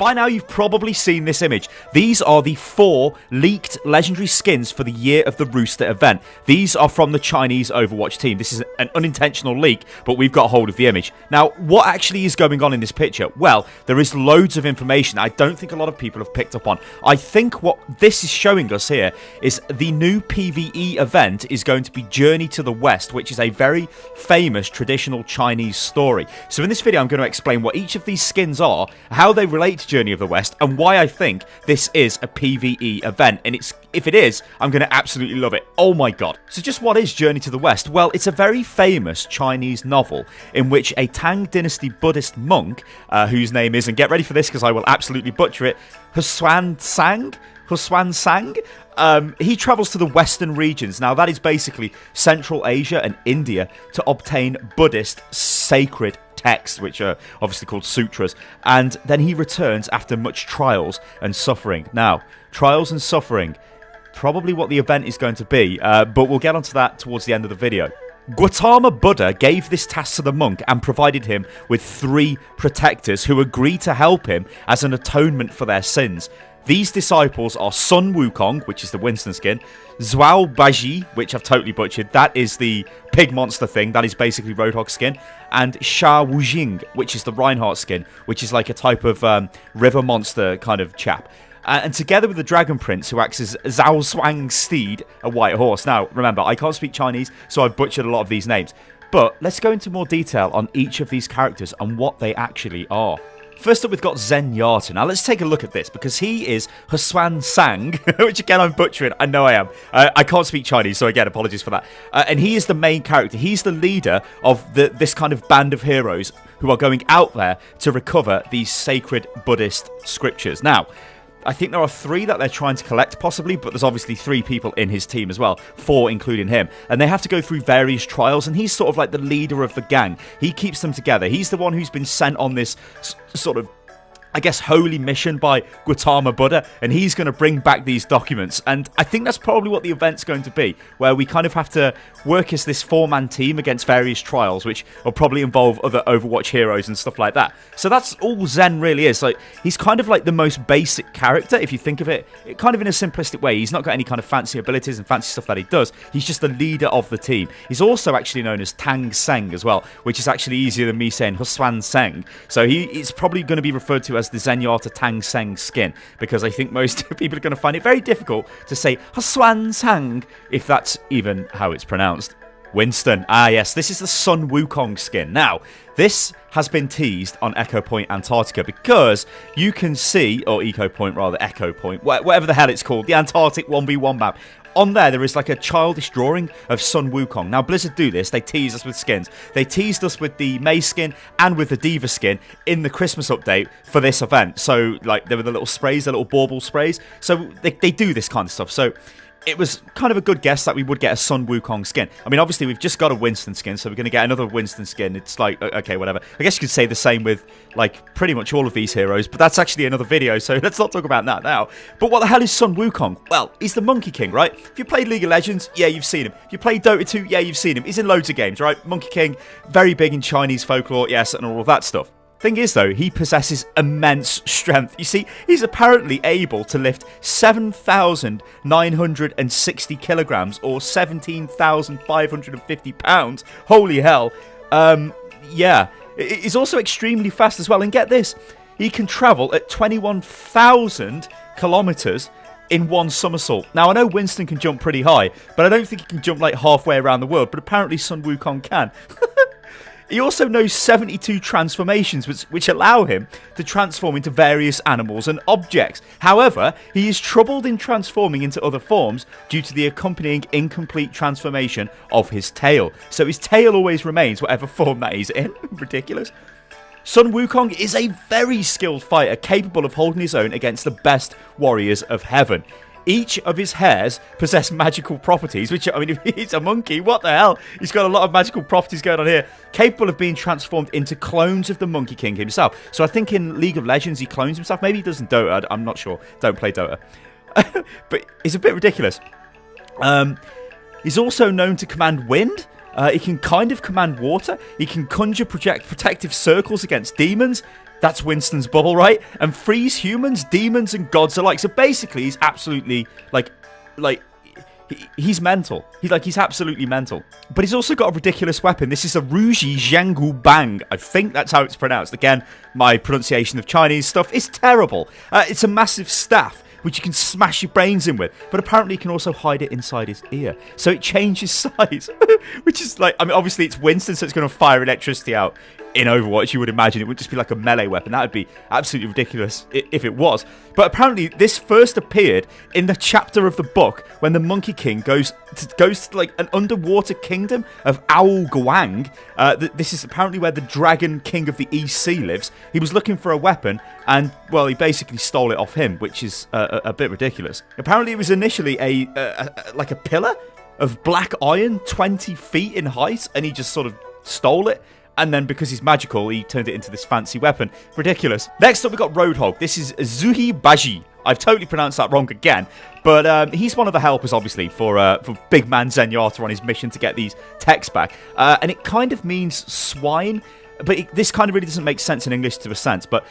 by now you've probably seen this image. These are the 4 leaked legendary skins for the Year of the Rooster event. These are from the Chinese Overwatch team. This is an unintentional leak, but we've got hold of the image. Now, what actually is going on in this picture? Well, there is loads of information I don't think a lot of people have picked up on. I think what this is showing us here is the new PvE event is going to be Journey to the West, which is a very famous traditional Chinese story. So in this video, I'm going to explain what each of these skins are, how they relate to Journey of the West, and why I think this is a PvE event. And if it is, I'm going to absolutely love it. Oh my god. So just what is Journey to the West? Well, it's a very famous Chinese novel in which a Tang Dynasty Buddhist monk, whose name is, and get ready for this because I will absolutely butcher it, Hsuan Sang, he travels to the western regions. Now, that is basically Central Asia and India to obtain Buddhist sacred texts, which are obviously called sutras. And then he returns after much trials and suffering. Now, trials and suffering, probably what the event is going to be, but we'll get onto that towards the end of the video. Gautama Buddha gave this task to the monk and provided him with 3 protectors who agreed to help him as an atonement for their sins. These disciples are Sun Wukong, which is the Winston skin, Zhuao Baji, which I've totally butchered, that is the pig monster thing, that is basically Roadhog skin, and Sha Wujing, which is the Reinhardt skin, which is like a type of river monster kind of chap. And together with the Dragon Prince, who acts as Zhao Xuang's steed, a white horse. Now, remember, I can't speak Chinese, so I've butchered a lot of these names. But let's go into more detail on each of these characters and what they actually are. First up, we've got Zen Yarta. Now, let's take a look at this, because he is Hsuan Sang, which, again, I'm butchering. I know I am. I can't speak Chinese, so, again, apologies for that. And he is the main character. He's the leader of this kind of band of heroes who are going out there to recover these sacred Buddhist scriptures. Now, I think there are 3 that they're trying to collect, possibly, but there's obviously 3 people in his team as well, 4 including him. And they have to go through various trials, and he's sort of like the leader of the gang. He keeps them together. He's the one who's been sent on this sort of, I guess, holy mission by Gautama Buddha, and he's going to bring back these documents. And I think that's probably what the event's going to be, where we kind of have to work as this 4-man team against various trials, which will probably involve other Overwatch heroes and stuff like that. So that's all Zen really is. Like, he's kind of like the most basic character, if you think of it kind of in a simplistic way. He's not got any kind of fancy abilities and fancy stuff that he does. He's just the leader of the team. He's also actually known as Tang Seng as well, which is actually easier than me saying Hsuan Seng. So it's probably going to be referred to as the Zen Yarta Tang Seng skin, because I think most people are going to find it very difficult to say Hsuan Sang, if that's even how it's pronounced. Winston. Ah, yes, this is the Sun Wukong skin. Now, this has been teased on Echo Point Antarctica because you can see, or Eco Point rather, Echo Point, whatever the hell it's called, the Antarctic 1v1 map. On there is like a childish drawing of Sun Wukong. Now, Blizzard do this. They tease us with skins. They teased us with the Mei skin and with the Diva skin in the Christmas update for this event. So, like, there were the little sprays, the little bauble sprays. So, they do this kind of stuff. So, it was kind of a good guess that we would get a Sun Wukong skin. I mean, obviously, we've just got a Winston skin, so we're going to get another Winston skin. It's like, okay, whatever. I guess you could say the same with, like, pretty much all of these heroes, but that's actually another video, so let's not talk about that now. But what the hell is Sun Wukong? Well, he's the Monkey King, right? If you played League of Legends, yeah, you've seen him. If you played Dota 2, yeah, you've seen him. He's in loads of games, right? Monkey King, very big in Chinese folklore, yes, and all of that stuff. Thing is, though, he possesses immense strength. You see, he's apparently able to lift 7,960 kilograms or 17,550 pounds. Holy hell. Yeah. He's also extremely fast as well. And get this, he can travel at 21,000 kilometers in one somersault. Now, I know Winston can jump pretty high, but I don't think he can jump like halfway around the world. But apparently Sun Wukong can. He also knows 72 transformations, which allow him to transform into various animals and objects. However, he is troubled in transforming into other forms due to the accompanying incomplete transformation of his tail. So his tail always remains whatever form that he's in. Ridiculous. Sun Wukong is a very skilled fighter, capable of holding his own against the best warriors of heaven. Each of his hairs possess magical properties, which, I mean, if he's a monkey, what the hell? He's got a lot of magical properties going on here. Capable of being transformed into clones of the Monkey King himself. So I think in League of Legends he clones himself. Maybe he does in Dota. I'm not sure. Don't play Dota. But it's a bit ridiculous. He's also known to command wind, He can kind of command water. He can conjure protective circles against demons. That's Winston's bubble, right? And freeze humans, demons, and gods alike. So basically, he's absolutely he's mental. He's absolutely mental. But he's also got a ridiculous weapon. This is a Ruji Zhanggu Bang. I think that's how it's pronounced. Again, my pronunciation of Chinese stuff is terrible. It's a massive staff which you can smash your brains in with. But apparently you can also hide it inside his ear. So it changes size. Which is obviously it's Winston, so it's going to fire electricity out. In Overwatch, you would imagine it would just be like a melee weapon. That would be absolutely ridiculous if it was. But apparently, this first appeared in the chapter of the book when the Monkey King goes to like an underwater kingdom of Owl Guang. This is apparently where the Dragon King of the East Sea lives. He was looking for a weapon, and well, he basically stole it off him, which is a bit ridiculous. Apparently, it was initially a pillar of black iron, 20 feet in height, and he just sort of stole it. And then because he's magical, he turned it into this fancy weapon. Ridiculous. Next up, we got Roadhog. This is Zuhi Baji. I've totally pronounced that wrong again. But he's one of the helpers, obviously, for Big Man Zenyatta on his mission to get these techs back. And it kind of means swine. But this kind of really doesn't make sense in English to a sense. But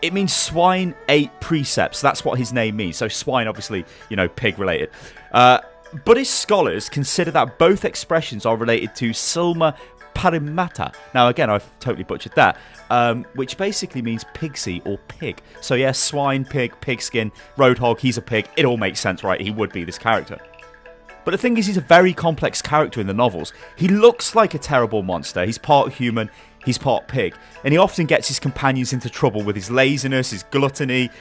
it means swine ate precepts. That's what his name means. So swine, obviously, pig related. Buddhist scholars consider that both expressions are related to Silma Parimata. Now, again, I've totally butchered that, which basically means pigsy or pig. So, yeah, swine, pig, pigskin, Roadhog, he's a pig. It all makes sense, right? He would be this character. But the thing is, he's a very complex character in the novels. He looks like a terrible monster. He's part human, he's part pig. And he often gets his companions into trouble with his laziness, his gluttony.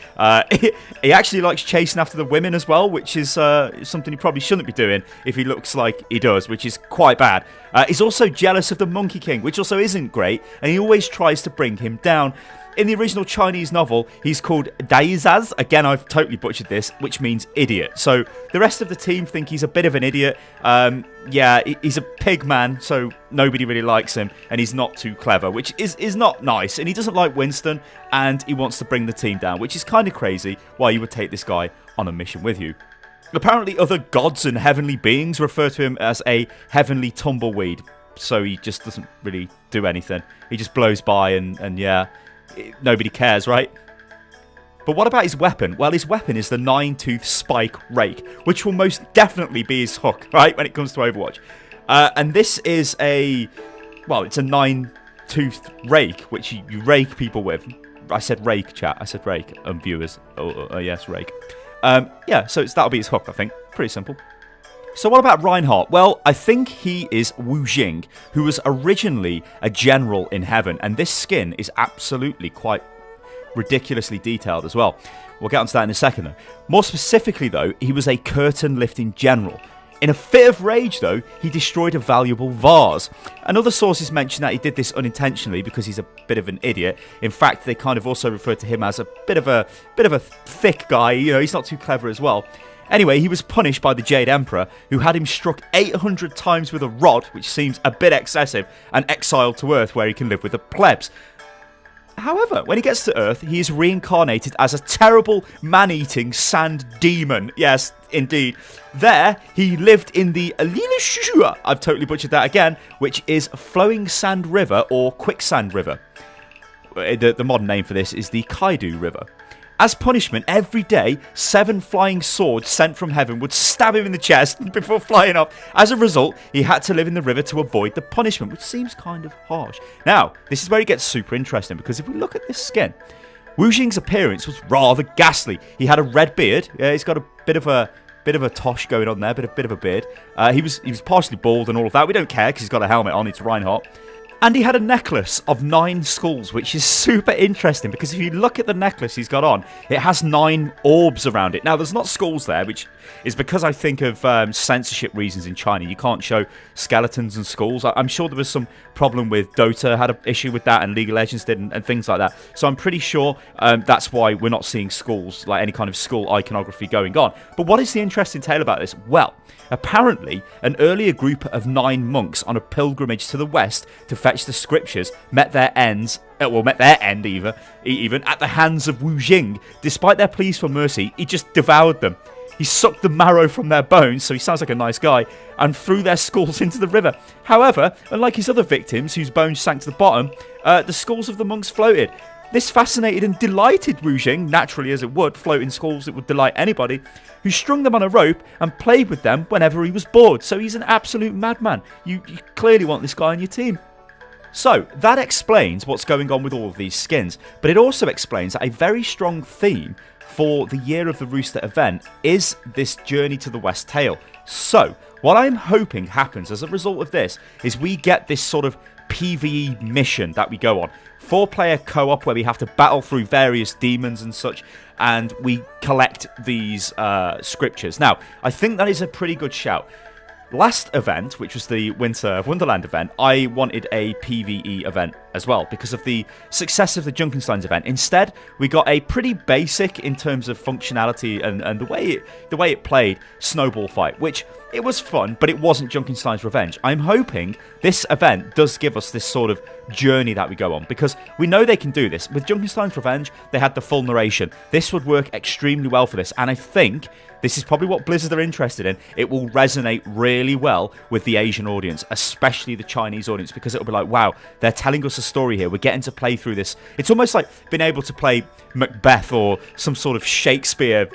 He actually likes chasing after the women as well, which is something he probably shouldn't be doing if he looks like he does, which is quite bad. He's also jealous of the Monkey King, which also isn't great, and he always tries to bring him down. In the original Chinese novel, he's called Daizaz. Again, I've totally butchered this, which means idiot. So the rest of the team think he's a bit of an idiot. Yeah, he's a pig man, so nobody really likes him, and he's not too clever, which is not nice. And he doesn't like Winston, and he wants to bring the team down, which is kind of crazy why you would take this guy on a mission with you. Apparently, other gods and heavenly beings refer to him as a heavenly tumbleweed, so he just doesn't really do anything. He just blows by, and yeah, nobody cares, right? But what about his weapon? Well, his weapon is the 9-tooth spike rake, which will most definitely be his hook, right, when it comes to Overwatch. And this is it's a 9-toothed rake, which you rake people with. I said rake, chat. I said rake, viewers. Yes, rake. Yeah, so that'll be his hook, I think. Pretty simple. So what about Reinhardt? Well, I think he is Wu Jing, who was originally a general in heaven, and this skin is absolutely quite ridiculously detailed as well. We'll get onto that in a second, though. More specifically, though, he was a curtain-lifting general. In a fit of rage, though, he destroyed a valuable vase. And other sources mention that he did this unintentionally because he's a bit of an idiot. In fact, they kind of also refer to him as a bit of a thick guy. He's not too clever as well. Anyway, he was punished by the Jade Emperor, who had him struck 800 times with a rod, which seems a bit excessive, and exiled to Earth, where he can live with the plebs. However, when he gets to Earth, he is reincarnated as a terrible man-eating sand demon. Yes, indeed. There, he lived in the Alilishua, I've totally butchered that again, which is Flowing Sand River or Quicksand River. The modern name for this is the Kaidu River. As punishment, every day, 7 flying swords sent from heaven would stab him in the chest before flying off. As a result, he had to live in the river to avoid the punishment, which seems kind of harsh. Now, this is where it gets super interesting, because if we look at this skin, Wu Jing's appearance was rather ghastly. He had a red beard. He's got a bit of a tosh going on there, bit of a beard. He was partially bald and all of that. We don't care because he's got a helmet on. It's Reinhardt. And he had a necklace of 9 skulls, which is super interesting because if you look at the necklace he's got on, it has 9 orbs around it. Now, there's not skulls there, which is because I think of censorship reasons in China. You can't show skeletons and skulls. I'm sure there was some problem with Dota had an issue with that, and League of Legends did, and things like that. So I'm pretty sure that's why we're not seeing skulls, like any kind of skull iconography going on. But what is the interesting tale about this? Well, apparently, an earlier group of 9 monks on a pilgrimage to the west to fetch the scriptures met their end even at the hands of Wu Jing. Despite their pleas for mercy, he just devoured them. he sucked the marrow from their bones, so he sounds like a nice guy, and threw their skulls into the river. However, unlike his other victims, whose bones sank to the bottom, the skulls of the monks floated. This fascinated and delighted Wu Jing, naturally as it would, floating skulls it would delight anybody, who strung them on a rope and played with them whenever he was bored. So he's an absolute madman. You clearly want this guy on your team. So, that explains what's going on with all of these skins, but it also explains that a very strong theme for the Year of the Rooster event is this journey to the West Tail. So, what I'm hoping happens as a result of this is we get this sort of PvE mission that we go on. 4-player co-op where we have to battle through various demons and such, and we collect these scriptures. Now, I think that is a pretty good shout. Last event, which was the Winter Wonderland event, I wanted a PvE event as well because of the success of the Junkenstein's event. Instead, we got a pretty basic in terms of functionality and the way it played snowball fight, which it was fun, but it wasn't Junkenstein's Revenge. I'm hoping this event does give us this sort of journey that we go on, because we know they can do this. With Junkenstein's Revenge, they had the full narration. This would work extremely well for this, and I think this is probably what Blizzard are interested in. It will resonate really well with the Asian audience, especially the Chinese audience, because it'll be like, wow, they're telling us a story here. We're getting to play through this. It's almost like being able to play Macbeth or some sort of Shakespeare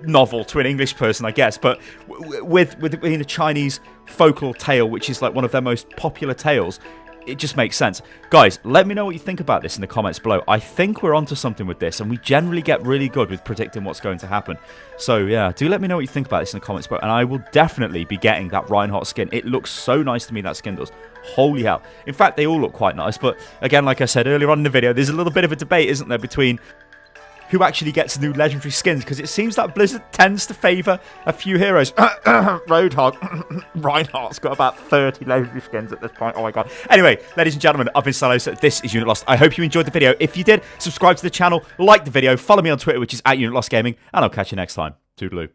novel to an English person, I guess, but with a Chinese folklore tale, which is like one of their most popular tales. It just makes sense. Guys, let me know what you think about this in the comments below. I think we're onto something with this, and we generally get really good with predicting what's going to happen. So, yeah, do let me know what you think about this in the comments below, and I will definitely be getting that Reinhardt skin. It looks so nice to me, that skin does. Holy hell. In fact, they all look quite nice, but again, like I said earlier on in the video, there's a little bit of a debate, isn't there, between who actually gets new legendary skins, because it seems that Blizzard tends to favour a few heroes. Roadhog. Reinhardt's got about 30 legendary skins at this point. Oh my god. Anyway, ladies and gentlemen, I've been Salos. This is Unit Lost. I hope you enjoyed the video. If you did, subscribe to the channel, like the video, follow me on Twitter, which is @UnitLostGaming, and I'll catch you next time. Toodaloo.